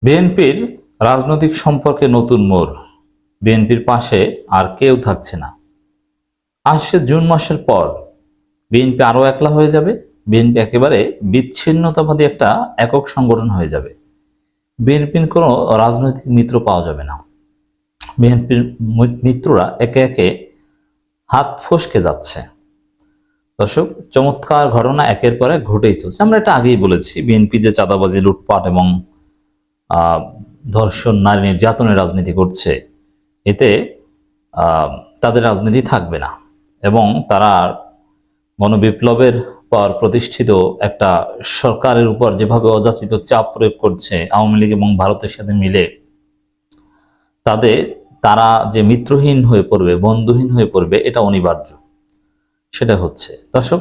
বিএনপির রাজনৈতিক সম্পর্কে নতুন মোড়। বিএনপির পাশে আর কেউ থাকছে না। আসছে জুন মাসের পর বিএনপি আরো একলা হয়ে যাবে। বিএনপি একেবারে বিচ্ছিন্নতাবাদী একটা একক সংগঠন হয়ে যাবে। বিএনপির কোনো রাজনৈতিক মিত্র পাওয়া যাবে না। বিএনপির মিত্ররা একে একে হাত ফসকে যাচ্ছে। দর্শক, চমৎকার ঘটনা একের পর এক ঘটেই চলছে। আমরা এটা আগেই বলেছি, বিএনপি যে চাঁদাবাজি, লুটপাট এবং ধর্ষণ, নারী নির্যাতনের রাজনীতি করছে, এতে তাদের রাজনীতি থাকবে না এবং তারা গণবিপ্লবের পর প্রতিষ্ঠিত একটা সরকারের উপর যেভাবে অযাচিত চাপ প্রয়োগ করছে আওয়ামী লীগ এবং ভারতের সাথে মিলে, তারা যে মিত্রহীন হয়ে পড়বে, বন্ধুহীন হয়ে পড়বে, এটা অনিবার্য। সেটা হচ্ছে, দর্শক,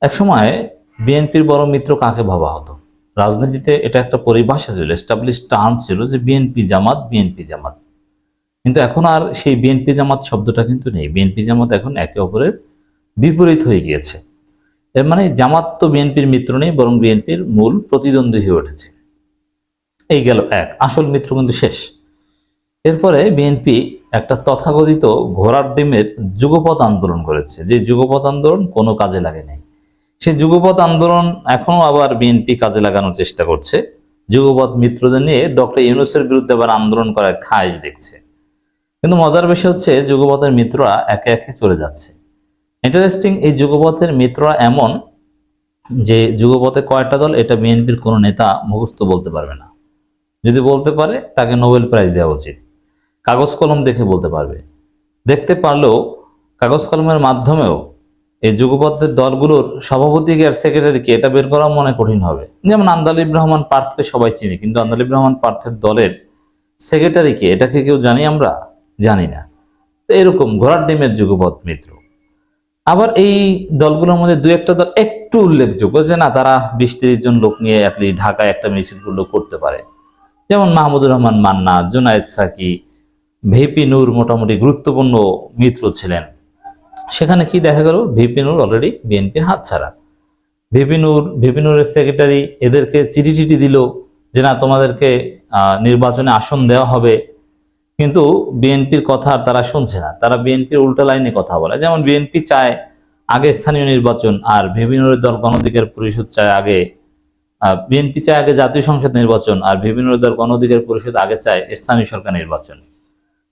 একসময় বিএনপির বড় মিত্র কাকে ভাবা হতো? রাজনীতিতে এটা একটা পরিভাষা ছিল, এস্টাবলিশ টার্ম ছিল যে বিএনপি জামাত, বিএনপি জামাত। কিন্তু এখন আর সেই বিএনপি জামাত শব্দটা কিন্তু নেই। বিএনপি জামাত এখন একে অপরের বিপরীত হয়ে গিয়েছে। এর মানে জামাত তো বিএনপির মিত্র নেই, বরং বিএনপির মূল প্রতিদ্বন্দ্বী হয়ে উঠেছে। এই গেল এক, আসল মিত্র কিন্তু শেষ। এরপরে বিএনপি একটা তথাকথিত ঘোড়ার ডিমের যুগপৎ আন্দোলন করেছে, যে যুগপৎ আন্দোলন কোনো কাজে লাগে নাই। সেই যুগপৎ আন্দোলন এখনো আবার বিএনপি কাজে লাগানোর চেষ্টা করছে। যুগপৎ মিত্রদের নিয়ে ডক্টর ইউনূসের বিরুদ্ধে আবার আন্দোলন করার খায়েশ দেখছে। কিন্তু মজার বিষয় হচ্ছে, যুগপথের মিত্ররা একে একে চলে যাচ্ছে। ইন্টারেস্টিং, এই যুগপথের মিত্ররা এমন যে যুগপথে কয়টা দল এটা বিএনপির কোনো নেতা মুখস্থ বলতে পারবে না। যদি বলতে পারে তাকে নোবেল প্রাইজ দেওয়া উচিত। কাগজ কলম দেখে বলতে পারবে। দেখতে পারলেও কাগজ কলমের মাধ্যমেও এই যুগপথের দলগুলোর সভাপতিকে আর সেক্রেটারিকে এটা বের করা মনে কঠিন হবে। যেমন আন্দালিব রহমান পার্থকে সবাই চিনি, কিন্তু আন্দালিব রহমান পার্থের দলের সেক্রেটারিকে, এটাকে কেউ জানি? আমরা জানি না। তো এরকম ঘোড়ার ডিমের যুগপথ মিত্র। আবার এই দলগুলোর মধ্যে দু একটা দল একটু উল্লেখযোগ্য, যে না, তারা 20-30 জন লোক নিয়ে অ্যাটলিস্ট ঢাকায় একটা মিছিলগুলো করতে পারে। যেমন মাহমুদুর রহমান মান্না, জুনায়েদ সাকি, ভিপি নূর মোটামুটি গুরুত্বপূর্ণ মিত্র ছিলেন। সেখানে কি দেখা গেল? ভিপি নূর অলরেডি বিএনপির হাতছাড়া। ভিপি নূরের সেক্রেটারি এদেরকে চিঠি টিটি দিল যে না, তোমাদেরকে নির্বাচনে আসন দেওয়া হবে, কিন্তু বিএনপির কথা আর তারা শুনছে না। তারা বিএনপির উল্টা লাইনে কথা বলে। যেমন বিএনপি চায় আগে স্থানীয় নির্বাচন, আর ভিপি নূরের দল গণ অধিকার পরিষদ চায় আগে, বিএনপি চায় আগে জাতীয় সংসদ নির্বাচন, আর ভিপি নূরের দল গণ অধিকার পরিষদ আগে চায় স্থানীয় সরকার নির্বাচন।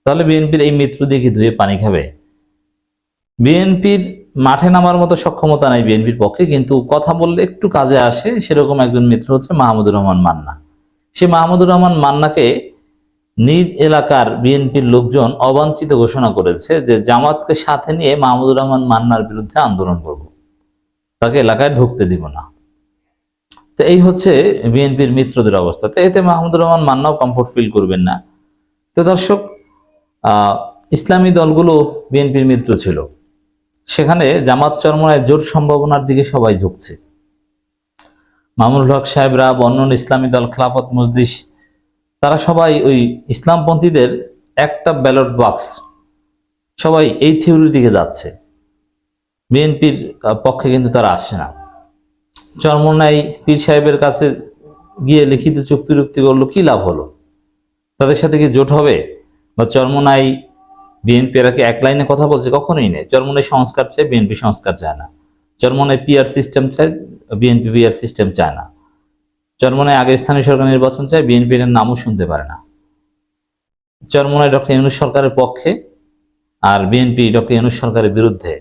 তাহলে বিএনপির এই মিত্র দিয়ে কি ধুয়ে পানি খাবে? বিএনপির মাঠে নামার মতো সক্ষমতা নাই বিএনপির পক্ষে, কিন্তু কথা বললে একটু কাজে আসে, সেরকম একজন মিত্র হচ্ছে মাহমুদুর রহমান মান্না। সে মাহমুদুর রহমান মান্নাকে নিজ এলাকার বিএনপির লোকজন অবাঞ্ছিত ঘোষণা করেছে যে জামাতকে সাথে নিয়ে মাহমুদুর রহমান মান্নার বিরুদ্ধে আন্দোলন করব, তাকে এলাকায় ঢুকতে দিব না। তো এই হচ্ছে বিএনপির মিত্রদের অবস্থা। তো এতে মাহমুদুর রহমান মান্নাও কমফোর্ট ফিল করবেন না। তো দর্শক, ইসলামী দলগুলো বিএনপির মিত্র ছিল, সেখানে জামাত চরমনায় জোট সম্ভাবনার দিকে সবাই ঝুঁকছে। মামুনুল হক সাহেবরা, অন্যান্য ইসলামী দল, খেলাফত মজলিস, তারা সবাই ওই ইসলামপন্থীদের একটা ব্যালট বক্স, সবাই এই থিওরির দিকে যাচ্ছে। বিএনপির পক্ষে কিন্তু তারা আসছে না। চরমনাই পীর সাহেবের কাছে গিয়ে লিখিত চুক্তি করলো, কি লাভ হলো? তাদের সাথে কি জোট হবে? বা চরমনাই বিএনপি এরা কি এক লাইনে কথা বলছে? কখনোই নেই। চরমনাই সংস্কার চায়, বিএনপি সংস্কার চায় না। চরমনাই পিআর সিস্টেম চায়, বিএনপি পিআর সিস্টেম চায় না। চরমনাই আগে স্থানীয় সরকার নির্বাচন চায়, বিএনপি এর নামও শুনতে পারে না। চরমনাই ডক্টর ইউনূস সরকারের পক্ষে, আর বিএনপি ডক্টর ইউনূস সরকারের বিরুদ্ধে।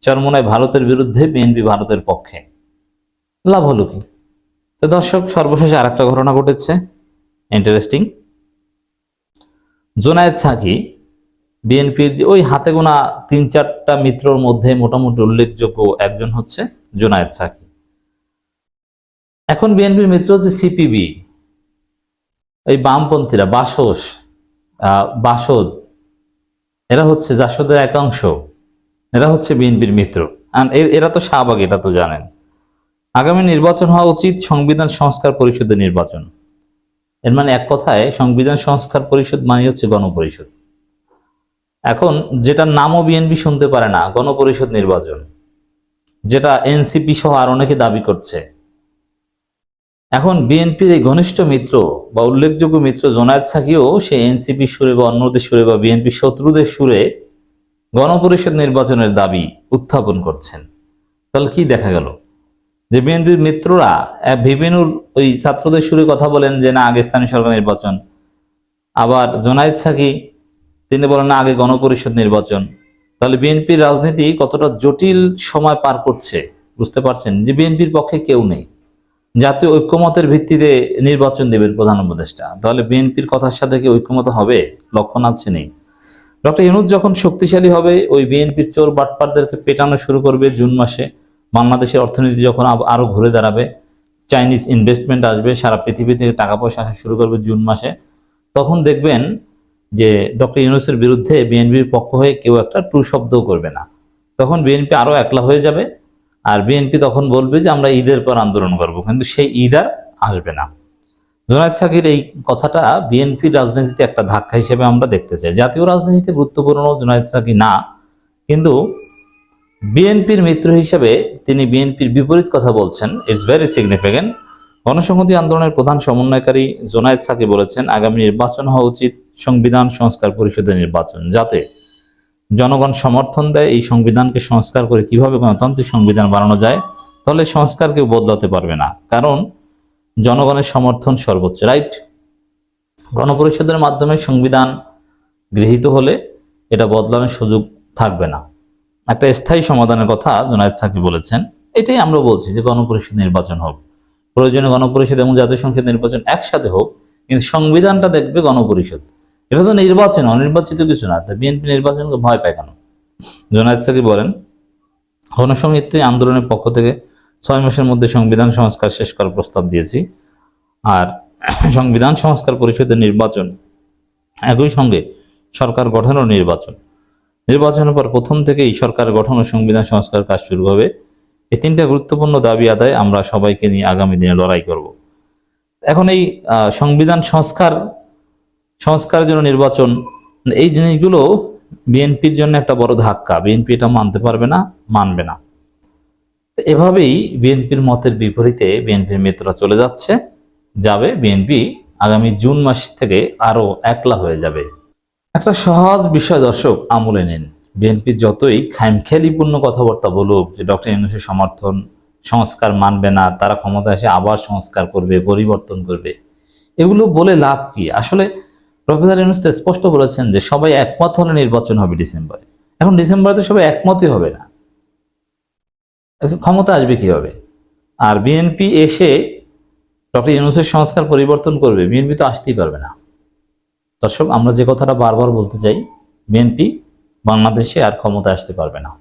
চরমনাই ভারতের বিরুদ্ধে, বিএনপি ভারতের পক্ষে। লাভ হলো কি? তো দর্শক, সর্বশেষে আর একটা ঘটনা ঘটেছে, ইন্টারেস্টিং। জুনায়েদ সাকি, বিএনপির যে ওই হাতে গোনা 3-4টা মিত্রর মধ্যে মোটামুটি উল্লেখযোগ্য একজন হচ্ছে জুনায়েদ সাকি। এখন বিএনপির মিত্র হচ্ছে সিপিবি, এই বামপন্থীরা, বাসদ, এরা হচ্ছে জাসদের একাংশ, এরা হচ্ছে বিএনপির মিত্র। এরা তো শাহবাগ, এটা তো জানেন। আগামী নির্বাচন হওয়া উচিত সংবিধান সংস্কার পরিষদের নির্বাচন। এর মানে এক কথায় সংবিধান সংস্কার পরিষদ মানে হচ্ছে গণপরিষদ। এখন যেটার নামও বিএনপি শুনতে পারে না, গণপরিষদ নির্বাচন, যেটা এনসিপি সহ আর অনেকে দাবি করছে, এখন বিএনপির এই ঘনিষ্ঠ মিত্র বা উল্লেখযোগ্য মিত্র জোনায়েদ সাকিও সে এনসিপি সুরে বা অন্যদের সুরে বা বিএনপি শত্রুদের সুরে গণপরিষদ নির্বাচনের দাবি উত্থাপন করছেন। তাহলে কি দেখা গেল যে বিএনপির মিত্ররা ভিবিনুর ওই ছাত্রদের সুরে কথা বলেন যে না আগে স্থানীয় সরকার নির্বাচন, আবার জোনায়েদ সাকি তিনি বলেন না আগে গণপরিষদ নির্বাচন। তাহলে বিএনপির রাজনীতি কতটা জটিল সময় পার করছে বুঝতে পারছেন যে বিএনপির পক্ষে কেউ নেই, জাতীয় ঐক্যমতের ভিত্তিতে নির্বাচন দেবেন প্রধান উপদেষ্টা। তাহলে বিএনপির কথার সাথে কি ঐক্যমত হবে? লক্ষণ আছে নেই। ডক্টর ইউনূস যখন শক্তিশালী হবে ওই বিএনপির চোর বাটপারদেরকে পেটানো শুরু করবে জুন মাসে। বাংলাদেশের অর্থনীতি যখন আরো ঘুরে দাঁড়াবে, চাইনিজ ইনভেস্টমেন্ট আসবে, সারা পৃথিবী থেকে টাকা পয়সা আসা শুরু করবে জুন মাসে, তখন দেখবেন যে ডক্টর ইউনূসের বিরুদ্ধে বিএনপির পক্ষ হয়ে কেউ একটা টু শব্দও করবে না। তখন বিএনপি আরো একলা হয়ে যাবে, আর বিএনপি তখন বলবে যে আমরা ঈদের পর আন্দোলন করব, কিন্তু সেই ঈদ আর আসবে না। জোনায়েদ সাকির এই কথাটা বিএনপির রাজনীতিতে একটা ধাক্কা হিসেবে আমরা দেখতে চাই। জাতীয় রাজনীতিতে গুরুত্বপূর্ণ জোনায়েদ সাকি না, কিন্তু বিএনপির মিত্র হিসেবে তিনি বিএনপির বিপরীত কথা বলছেন, ইটস ভেরি সিগনিফিকেন্ট। গণসংহতি আন্দোলনের প্রধান সমন্বয়কারী জোনায়েদ সাকি বলেছেন আগামী নির্বাচন হওয়া উচিত সংবিধান সংস্কার পরিষদের নির্বাচন, যাতে জনগণ সমর্থন দেয় এই সংবিধানকে সংস্কার করে কিভাবে গণতান্ত্রিক সংবিধান বানানো যায়। তাহলে সংস্কার কেউ বদলাতে পারবে না, কারণ জনগণের সমর্থন সর্বোচ্চ, রাইট? গণপরিষদের মাধ্যমে সংবিধান গৃহীত হলে এটা বদলানোর সুযোগ থাকবে না। একটা স্থায়ী সমাধানের কথা জোনায়েদ সাকি বলেছেন। এটাই আমরা বলছি যে গণপরিষদ নির্বাচন হোক, প্রয়োজনে গণপরিষদ এবং জাতীয় সংসদ নির্বাচন একসাথে হোক, কিন্তু সংবিধানটা দেখবে গণপরিষদ। এটা তো নির্বাচন, অনির্বাচিত কিছু না। বিএনপি নির্বাচনকে ভয় পায় কেন? জোনায়েদ সাকি বলেন গণসংহতি আন্দোলনের পক্ষ থেকে 6 মাসের মধ্যে সংবিধান সংস্কার শেষ করার প্রস্তাব দিয়েছি, আর সংবিধান সংস্কার পরিষদের নির্বাচন একই সঙ্গে সরকার গঠনের নির্বাচনের পর প্রথম থেকেই সরকার গঠন ও সংবিধান সংস্কার কাজ শুরু হবে। এই 3টা গুরুত্বপূর্ণ দাবি আদায় আমরা সবাইকে নিয়ে আগামী দিনে লড়াই করব। এখন এই সংবিধান সংস্কারের জন্য নির্বাচন, এই জিনিসগুলো বিএনপির জন্য একটা বড় ধাক্কা। বিএনপি এটা মানতে পারবে না, মানবে না। এভাবেই বিএনপির মতের বিপরীতে বিএনপির মিত্ররা চলে যাবে। বিএনপি আগামী জুন মাস থেকে আরো একলা হয়ে যাবে। একটা সহজ বিষয় দর্শক আমলে নিন, বিএনপি যতই খামখেয়ালিপূর্ণ কথাবার্তা বলুক যে ডক্টর ইউনূসের সমর্থন, সংস্কার মানবে না, তারা ক্ষমতায় এসে আবার সংস্কার করবে, পরিবর্তন করবে, এগুলো বলে লাভ কি? আসলে প্রফেসর ইউনূস তো স্পষ্ট বলেছেন যে সবাই একমত হলে নির্বাচন হবে ডিসেম্বরে। এখন ডিসেম্বরে তো সবাই একমতই হবে না, ক্ষমতা আসবে কিভাবে? আর বিএনপি এসে ডক্টর ইউনূসের সংস্কার পরিবর্তন করবে, বিএনপি তো আসতেই পারবে না। দর্শক, আমরা যে কথাটা বারবার বলতে চাই, বিএনপি বাংলাদেশে আর ক্ষমতা আসতে পারবে না।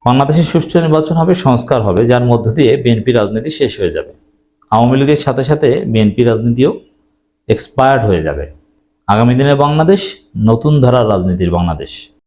বাংলাদেশে সুষ্ঠু নির্বাচন হবে, সংস্কার হবে, যার মধ্য দিয়ে বিএনপি রাজনীতি শেষ হয়ে যাবে। আওয়ামী লীগের সাথে সাথে বিএনপি রাজনীতিও এক্সপায়ার্ড হয়ে যাবে। আগামী দিনে বাংলাদেশ নতুন ধারার রাজনীতির বাংলাদেশ।